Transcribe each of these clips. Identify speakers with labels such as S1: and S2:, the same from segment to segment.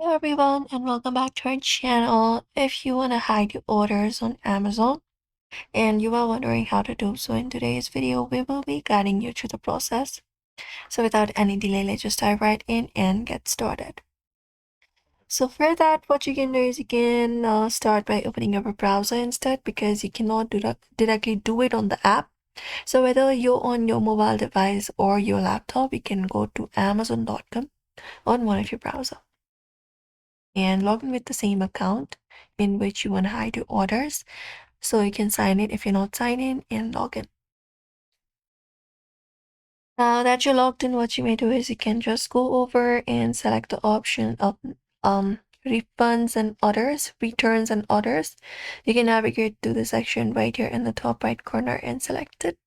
S1: Hello everyone and welcome back to our channel. If you want to hide your orders on Amazon and you are wondering how to do so, in today's video we will be guiding you through the process. So without any delay, let's just dive right in and get started. So for that, what you can do is you can start by opening up a browser instead, because you cannot directly do it on the app. So whether you're on your mobile device or your laptop, you can go to amazon.com on one of your browser and log in with the same account in which you want to hide your orders. So you can sign in if you're not signed in and log in. Now that you're logged in, what you may do is you can just go over and select the option of refunds and orders, returns and orders. You can navigate to the section right here in the top right corner and select it.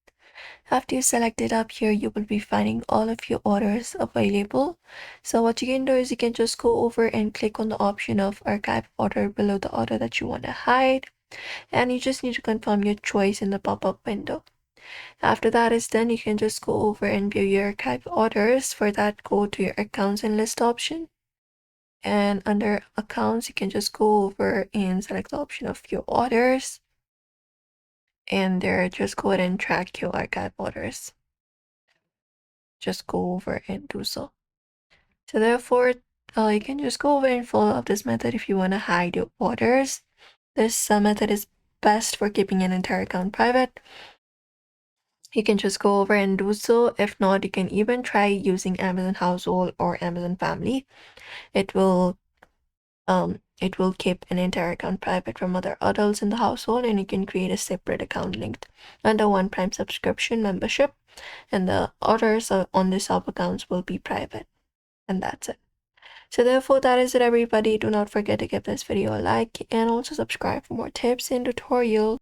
S1: After you select it, up here you will be finding all of your orders available. So what you can do is you can just go over and click on the option of archive order below the order that you want to hide, and you just need to confirm your choice in the pop-up window. After that is done, you can just go over and view your archive orders. For that, go to your accounts and list option, and under accounts you can just go over and select the option of your orders, and there just go ahead and track your archive orders. Just go over and do so. So therefore, you can just go over and follow up this method if you want to hide your orders. This method is best for keeping an entire account private. You can just go over and do so. If not, you can even try using Amazon Household or Amazon Family. It will keep an entire account private from other adults in the household, and you can create a separate account linked under one Prime subscription membership, and the orders on the sub accounts will be private. And that's it. So therefore, that is it everybody. Do not forget to give this video a like and also subscribe for more tips and tutorials.